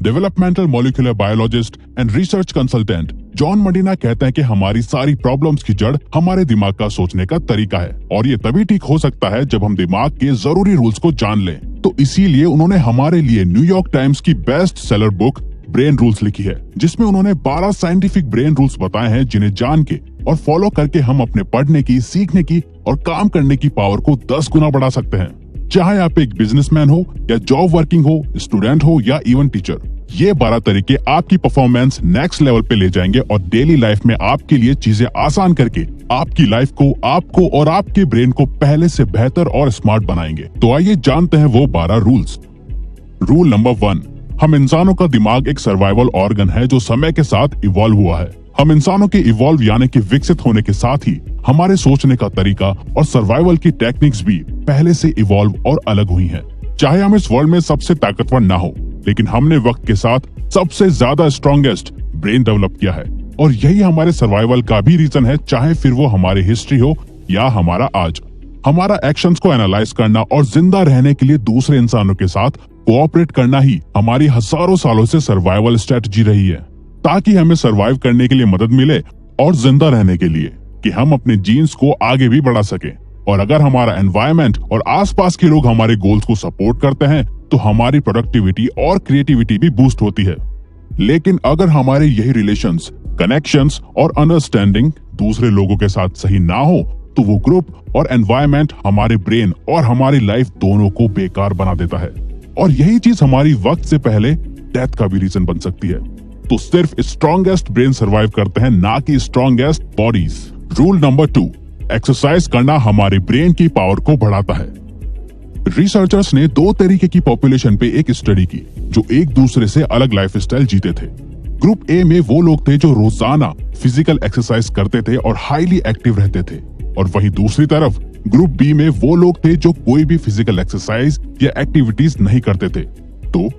Developmental molecular biologist and research consultant John Medina कहते हैं कि हमारी सारी प्रॉब्लम्स की जड़ हमारे दिमाग का सोचने का तरीका है और ये तभी ठीक हो सकता है जब हम दिमाग के जरूरी रूल्स को जान लें। तो इसीलिए उन्होंने हमारे लिए न्यूयॉर्क टाइम्स की best seller book brain rules लिखी है, जिसमें उन्होंने 12 साइंटिफिक ब्रेन रूल्स बताए हैं जिन्हें जान के और फॉलो करके हम अपने पढ़ने की, सीखने की और काम करने की पावर को 10 गुना बढ़ा सकते हैं। चाहे आप एक बिजनेसमैन हो या जॉब वर्किंग हो, स्टूडेंट हो या इवन टीचर, ये 12 तरीके आपकी परफॉर्मेंस नेक्स्ट लेवल पे ले जाएंगे और डेली लाइफ में आपके लिए चीजें आसान करके आपकी लाइफ को, आपको और आपके ब्रेन को पहले से बेहतर और स्मार्ट बनाएंगे। तो आइए जानते हैं वो 12 रूल्स। रूल नंबर 1, हम इंसानों का दिमाग एक सर्वाइवल ऑर्गन है जो समय के साथ इवॉल्व हुआ है। हम इंसानों के इवॉल्व यानी कि विकसित होने के साथ ही हमारे सोचने का तरीका और सर्वाइवल की टेक्निक्स भी पहले से इवॉल्व और अलग हुई हैं। चाहे हम इस वर्ल्ड में सबसे ताकतवर ना हो, लेकिन हमने वक्त के साथ सबसे ज्यादा स्ट्रॉन्गेस्ट ब्रेन डेवलप किया है और यही हमारे सर्वाइवल का भी रीजन है, चाहे फिर वो हमारी हिस्ट्री हो या हमारा आज। हमारा एक्शंस को एनालाइज करना और जिंदा रहने के लिए दूसरे इंसानों के साथ कोऑपरेट करना ही हमारी हजारों सालों से सर्वाइवल स्ट्रेटजी रही है, ताकि हमें सर्वाइव करने के लिए मदद मिले और जिंदा रहने के लिए कि हम अपने जीन्स को आगे भी बढ़ा सके। और अगर हमारा एनवायरनमेंट और आसपास के लोग हमारे गोल्स को सपोर्ट करते हैं तो हमारी प्रोडक्टिविटी और क्रिएटिविटी भी बूस्ट होती है। लेकिन अगर हमारे यही रिलेशंस, कनेक्शंस और अंडरस्टैंडिंग दूसरे लोगों के साथ सही ना हो तो वो ग्रुप और एनवायरनमेंट हमारे ब्रेन और हमारी लाइफ दोनों को बेकार बना देता है और यही चीज हमारी वक्त से पहले डेथ का भी रीजन बन सकती है। तो सिर्फ स्ट्रॉन्गेस्ट ब्रेन सर्वाइव करते हैं, ना कि strongest bodies. Rule number 2, exercise करना हमारे ब्रेन की पावर को बढ़ाता है। रिसर्चर्स ने 2 तरीके की पॉपुलेशन पे एक स्टडी की जो एक दूसरे से अलग लाइफस्टाइल जीते थे। ग्रुप ए में वो लोग थे जो रोजाना फिजिकल एक्सरसाइज करते थे और हाईली एक्टिव रहते थे, और वहीं दूसरी तरफ ग्रुप बी में वो लोग थे जो कोई भी फिजिकल एक्सरसाइज या एक्टिविटीज नहीं करते थे। तो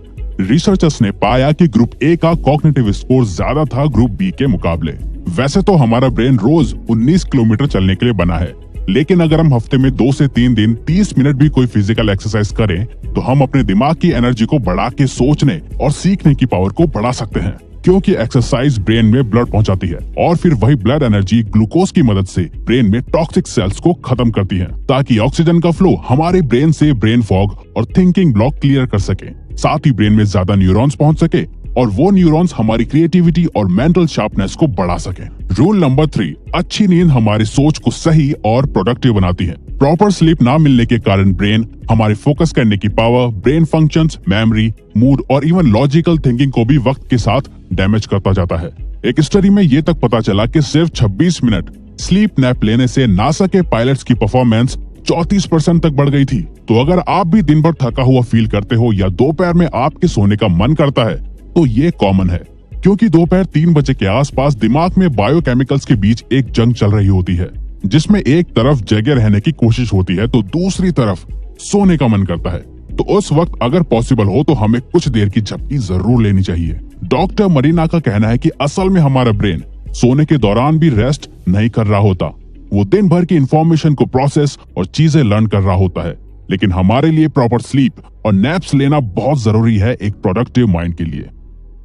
रिसर्चर्स ने पाया कि ग्रुप ए का कॉग्निटिव स्कोर ज्यादा था ग्रुप बी के मुकाबले। वैसे तो हमारा ब्रेन रोज 19 किलोमीटर चलने के लिए बना है, लेकिन अगर हम हफ्ते में 2 से 3 दिन 30 मिनट भी कोई फिजिकल एक्सरसाइज करें तो हम अपने दिमाग की एनर्जी को बढ़ा के सोचने और सीखने की पावर को बढ़ा सकते हैं, क्योंकि एक्सरसाइज ब्रेन में ब्लड पहुंचाती है और फिर वही ब्लड एनर्जी ग्लूकोज की मदद से ब्रेन में टॉक्सिक सेल्स को खत्म करती है, ताकि ऑक्सीजन का फ्लो हमारे ब्रेन से ब्रेन फॉग और थिंकिंग ब्लॉक क्लियर कर सके। साथ ही ब्रेन में ज्यादा न्यूरॉन्स पहुंच सके और वो न्यूरॉन्स हमारी क्रिएटिविटी और मेंटल शार्पनेस को बढ़ा सके। रूल नंबर 3, अच्छी नींद हमारी सोच को सही और प्रोडक्टिव बनाती है। प्रॉपर स्लीप ना मिलने के कारण ब्रेन हमारे फोकस करने की power, brain functions, memory, mood और इवन लॉजिकल थिंकिंग को भी वक्त के साथ डैमेज करता जाता है। एक स्टडी में ये तक पता चला कि सिर्फ 26 मिनट स्लीप नैप लेने से नासा के पायलट्स की परफॉर्मेंस 34% तक बढ़ गई थी। तो अगर आप भी दिन भर थका हुआ फील करते हो या दोपहर में आपके सोने का मन करता है तो ये कॉमन है, क्योंकि दोपहर 3 बजे के आसपास दिमाग में बायोकेमिकल्स के बीच एक जंग चल रही होती है, जिसमें एक तरफ जगे रहने की कोशिश होती है तो दूसरी तरफ सोने का मन करता है। तो उस वक्त अगर पॉसिबल हो तो हमें कुछ देर की झपकी जरूर लेनी चाहिए। डॉक्टर मरीना का कहना है कि असल में हमारा ब्रेन सोने के दौरान भी रेस्ट नहीं कर रहा होता, वो दिन भर की इंफॉर्मेशन को प्रोसेस और चीजें लर्न कर रहा होता है। लेकिन हमारे लिए प्रॉपर स्लीप और नैप्स लेना बहुत जरूरी है एक प्रोडक्टिव माइंड के लिए।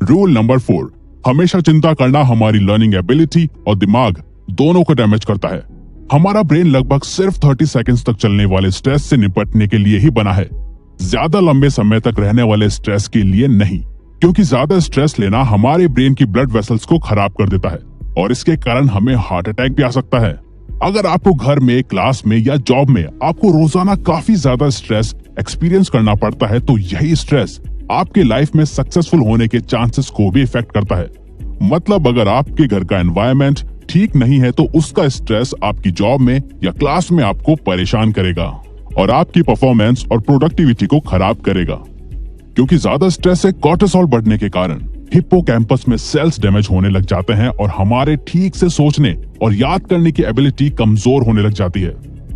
रूल नंबर 4, हमेशा चिंता करना हमारी लर्निंग एबिलिटी और दिमाग दोनों को डैमेज करता है। हमारा ब्रेन लगभग सिर्फ 30 सेकंड्स तक चलने वाले स्ट्रेस से निपटने के लिए ही बना है, ज्यादा लंबे समय तक रहने वाले स्ट्रेस के लिए नहीं, क्योंकि ज्यादा स्ट्रेस लेना हमारे ब्रेन की ब्लड वेसल्स को खराब कर देता है और इसके कारण हमें हार्ट अटैक भी आ सकता है। अगर आपको घर में, क्लास में या जॉब में आपको रोजाना काफी ज्यादा स्ट्रेस एक्सपीरियंस करना पड़ता है तो यही स्ट्रेस आपके लाइफ में सक्सेसफुल होने के चांसेस को भी इफेक्ट करता है। मतलब अगर आपके घर का एनवायरनमेंट ठीक नहीं है तो उसका स्ट्रेस आपकी जॉब में या क्लास में आपको परेशान करेगा और आपकी परफॉर्मेंस और प्रोडक्टिविटी को खराब करेगा, क्योंकि ज्यादा स्ट्रेस से कोर्टिसोल बढ़ने के कारण हिप्पोकैम्पस में सेल्स डैमेज होने लग जाते हैं और हमारे ठीक से सोचने और याद करने की एबिलिटी कमजोर होने लग जाती है।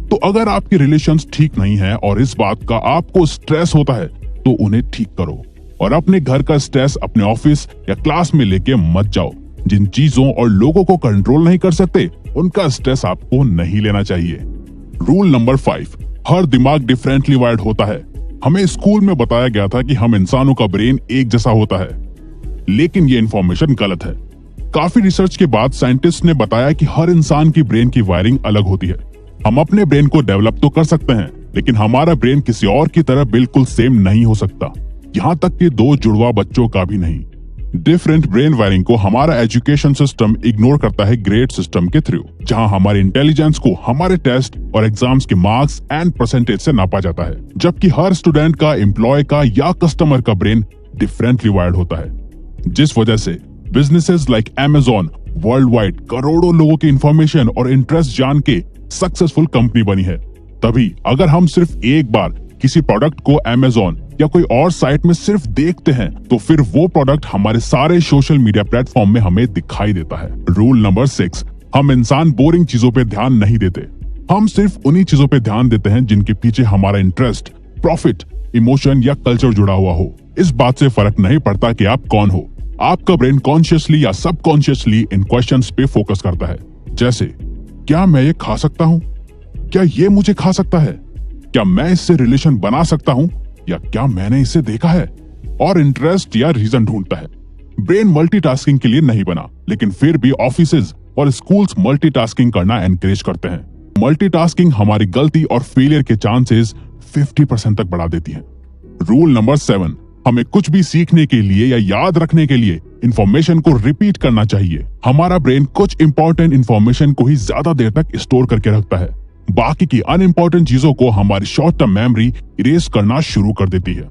तो अगर आपके रिलेशंस ठीक नहीं है और इस बात का आपको स्ट्रेस होता है तो उन्हें ठीक करो और अपने घर का स्ट्रेस अपने ऑफिस या क्लास में लेके मत जाओ। जिन चीजों और लोगों को कंट्रोल नहीं कर सकते उनका स्ट्रेस आपको नहीं लेना चाहिए। रूल नंबर 5, हर दिमाग डिफरेंटली वायर्ड होता है। हमें स्कूल में बताया गया था कि हम इंसानों का ब्रेन एक जैसा होता है, लेकिन ये इन्फॉर्मेशन गलत है। काफी रिसर्च के बाद साइंटिस्ट ने बताया कि हर इंसान की ब्रेन की वायरिंग अलग होती है। हम अपने ब्रेन को डेवलप तो कर सकते हैं, लेकिन हमारा ब्रेन किसी और की तरह बिल्कुल सेम नहीं हो सकता, यहाँ तक कि दो जुड़वा बच्चों का भी नहीं। डिफरेंट ब्रेन वायरिंग को हमारा एजुकेशन सिस्टम इग्नोर करता है ग्रेड सिस्टम के थ्रू, जहां हमारे इंटेलिजेंस को हमारे टेस्ट और एग्जाम्स के मार्क्स एंड परसेंटेज से नापा जाता है, जबकि हर स्टूडेंट का, एम्प्लॉय का या कस्टमर का ब्रेन डिफरेंटली वायर्ड होता है, जिस वजह से businesses like Amazon world wide करोड़ों लोगों की इंफॉर्मेशन और इंटरेस्ट जान के सक्सेसफुल कंपनी बनी है। तभी अगर हम सिर्फ एक बार किसी प्रोडक्ट को Amazon या कोई और साइट में सिर्फ देखते हैं, तो फिर वो प्रोडक्ट हमारे सारे सोशल मीडिया प्लेटफॉर्म में हमें दिखाई देता है। रूल नंबर 6, हम इंसान बोरिंग चीजों पे ध्यान नहीं देते। हम सिर्फ उन्हीं चीजों पे ध्यान देते हैं जिनके पीछे हमारा इंटरेस्ट, प्रॉफिट, इमोशन या कल्चर जुड़ा हुआ हो। इस बात से फर्क नहीं पड़ता कि आप कौन हो, आपका ब्रेन कॉन्शियसली या सबकॉन्शियसली इन क्वेश्चंस पे फोकस करता है। जैसे, क्या मैं ये खा सकता हूँ? क्या ये मुझे खा सकता है? क्या मैं इससे रिलेशन बना सकता हूँ, या क्या मैंने इसे देखा है? और इंटरेस्ट या रीजन ढूंढता है। ब्रेन मल्टीटास्किंग के लिए नहीं बना, लेकिन फिर भी ऑफिसेज और स्कूल्स मल्टीटास्किंग करना एनकरेज करते हैं। मल्टीटास्किंग हमारी गलती और फेलियर के चांसेस 50% तक बढ़ा देती है। रूल नंबर 7, हमें कुछ भी सीखने के लिए या याद रखने के लिए इंफॉर्मेशन को रिपीट करना चाहिए। हमारा ब्रेन कुछ इंपॉर्टेंट इंफॉर्मेशन को ही ज्यादा देर तक स्टोर करके रखता है, बाकी की अनइम्पोर्टेंट चीजों को हमारी शॉर्ट टर्म मेमोरी इरेज करना शुरू कर देती है।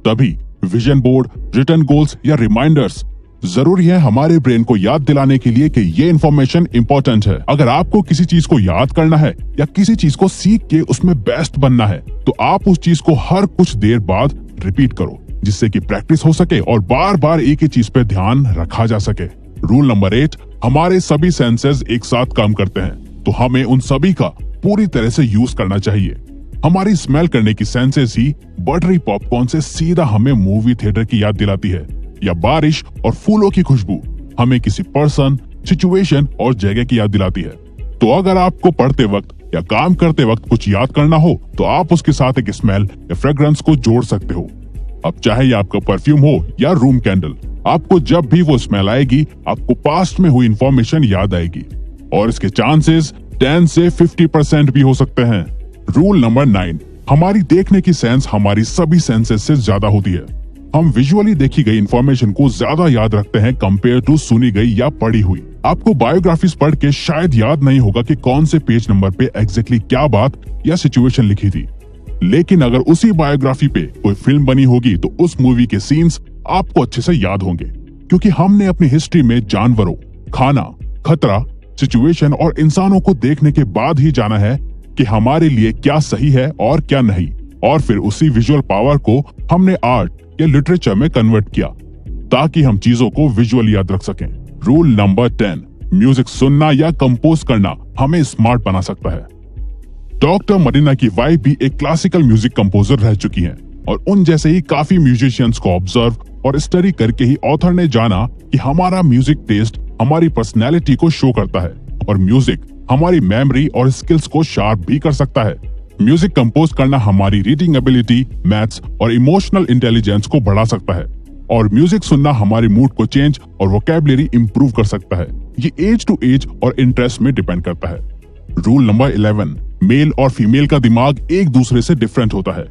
तभी विजन बोर्ड, रिटन गोल्स या रिमाइंडर्स जरूरी है हमारे ब्रेन को याद दिलाने के लिए कि ये इन्फॉर्मेशन इंपॉर्टेंट है। अगर आपको किसी चीज को याद करना है या किसी चीज को सीख के उसमें बेस्ट बनना है, तो आप उस चीज को हर कुछ देर बाद रिपीट करो, जिससे कि प्रैक्टिस हो सके और बार बार एक ही चीज पे ध्यान रखा जा सके। रूल नंबर 8, हमारे सभी सेंसेस एक साथ काम करते हैं, तो हमें उन सभी का पूरी तरह से यूज करना चाहिए। हमारी स्मेल करने की सेंसेस ही बटरी पॉपकॉर्न से सीधा हमें मूवी थिएटर की याद दिलाती है, या बारिश और फूलों की खुशबू हमें किसी पर्सन, सिचुएशन और जगह की याद दिलाती है। तो अगर आपको पढ़ते वक्त या काम करते वक्त कुछ याद करना हो, तो आप उसके साथ एक स्मेल या फ्रेग्रेंस को जोड़ सकते हो। अब चाहे ये आपका परफ्यूम हो या रूम कैंडल, आपको जब भी वो स्मेल आएगी, आपको पास्ट में हुई इंफॉर्मेशन याद आएगी, और इसके चांसेस 10 से 50% भी हो सकते हैं। रूल नंबर 9, हमारी देखने की सेंस हमारी सभी सेंसेस से ज्यादा होती है। हम विजुअली देखी गई इंफॉर्मेशन को ज्यादा याद रखते हैं कंपेयर टू सुनी गई या पढ़ी हुई। आपको बायोग्राफीज पढ़ के शायद याद नहीं होगा कि कौन से पेज नंबर पे एग्जैक्टली क्या बात या सिचुएशन लिखी थी, लेकिन अगर उसी बायोग्राफी पे कोई फिल्म बनी होगी, तो उस मूवी के सीन्स आपको अच्छे से याद होंगे, क्योंकि हमने अपनी हिस्ट्री में जानवरों, खाना, खतरा, सिचुएशन और इंसानों को देखने के बाद ही जाना है कि हमारे लिए क्या सही है और क्या नहीं, और फिर उसी विजुअल पावर को हमने आर्ट या लिटरेचर में कन्वर्ट किया, ताकि हम चीजों को विजुअली याद रख सकें। रूल नंबर 10, म्यूजिक सुनना या कंपोज करना हमें स्मार्ट बना सकता है। डॉक्टर मरीना की वाइफ भी एक क्लासिकल म्यूजिक कंपोजर रह चुकी हैं, और उन जैसे ही काफी म्यूजिशियंस को ऑब्जर्व और स्टडी करके ही ऑथर ने जाना कि हमारा म्यूजिक टेस्ट हमारी पर्सनैलिटी को शो करता है, और म्यूजिक हमारी मेमोरी और स्किल्स को शार्प भी कर सकता है। म्यूजिक कंपोज करना हमारी रीडिंग एबिलिटी, मैथ्स और इमोशनल इंटेलिजेंस को बढ़ा सकता है, और म्यूजिक सुनना हमारे मूड को चेंज और वोकैबुलरी इंप्रूव कर सकता है। ये एज टू एज और इंटरेस्ट में डिपेंड करता है। रूल नंबर 11, मेल और फीमेल का दिमाग एक दूसरे से डिफरेंट होता है।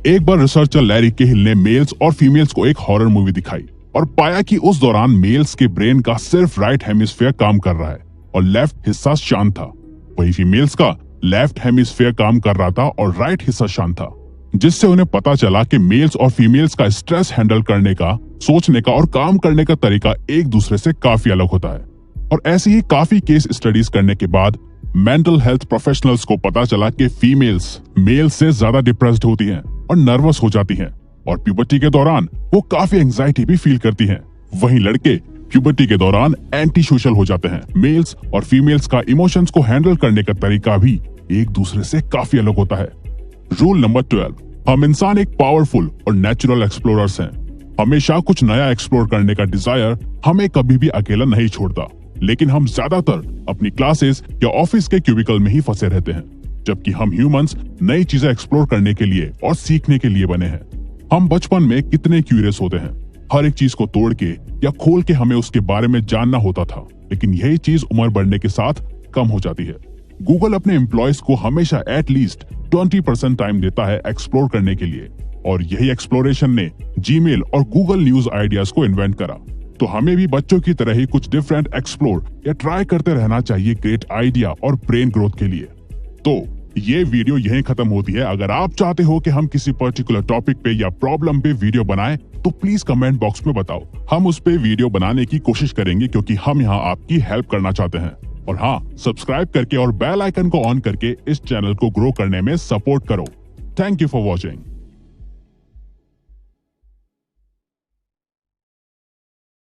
एक बार रिसर्चर लैरी केहिल ने मेल्स और फीमेल्स को एक हॉरर मूवी दिखाई और पाया कि उस दौरान मेल्स के ब्रेन का सिर्फ राइट हेमिस्फीयर काम कर रहा है और लेफ्ट हिस्सा शांत था, वही फीमेल्स का लेफ्ट हेमिस्फीयर काम कर रहा था और राइट हिस्सा शांत था, जिससे उन्हें पता चला कि मेल्स और फीमेल्स का स्ट्रेस हैंडल करने का, सोचने का और काम करने का तरीका एक दूसरे से काफी अलग होता है। और ऐसी ही काफी केस स्टडीज करने के बाद मेंटल हेल्थ प्रोफेशनल्स को पता चला कि फीमेल्स मेल्स से ज्यादा डिप्रेस्ड होती हैं और नर्वस हो जाती हैं, और प्यूबर्टी के दौरान वो काफी एंजाइटी भी फील करती हैं। वहीं लड़के प्यूबर्टी के दौरान एंटी सोशल हो जाते हैं। मेल्स और फीमेल्स का इमोशंस को हैंडल करने का तरीका भी एक दूसरे से काफी अलग होता है। रूल नंबर 12, हम इंसान एक पावरफुल और नेचुरल एक्सप्लोरर्स हैं। हमेशा कुछ नया एक्सप्लोर करने का डिजायर हमें कभी भी अकेला नहीं छोड़ता, लेकिन हम ज्यादातर अपनी क्लासेस या ऑफिस के क्यूबिकल में ही फंसे रहते हैं, जबकि हम ह्यूमंस नई चीजें एक्सप्लोर करने के लिए और सीखने के लिए बने हैं। हम बचपन में कितने क्यूरियस होते हैं, हर एक चीज को तोड़ के या खोल के हमें उसके बारे में जानना होता था, लेकिन यही चीज उम्र बढ़ने के साथ कम हो जाती है। गूगल अपने एम्प्लॉयज को हमेशा एटलीस्ट 20% टाइम देता है एक्सप्लोर करने के लिए, और यही एक्सप्लोरेशन ने जीमेल और गूगल न्यूज आइडियाज को इन्वेंट करा। तो हमें भी बच्चों की तरह ही कुछ डिफरेंट एक्सप्लोर या ट्राई करते रहना चाहिए ग्रेट आइडिया और ब्रेन ग्रोथ के लिए। तो ये वीडियो यहीं खत्म होती है। अगर आप चाहते हो कि हम किसी पर्टिकुलर टॉपिक पे या प्रॉब्लम पे वीडियो बनाएं तो प्लीज कमेंट बॉक्स में बताओ, हम उस पे वीडियो बनाने की कोशिश करेंगे, क्योंकि हम यहाँ आपकी हेल्प करना चाहते हैं। और हाँ, सब्सक्राइब करके और बेल आइकन को ऑन करके इस चैनल को ग्रो करने में सपोर्ट करो। Thank you for watching.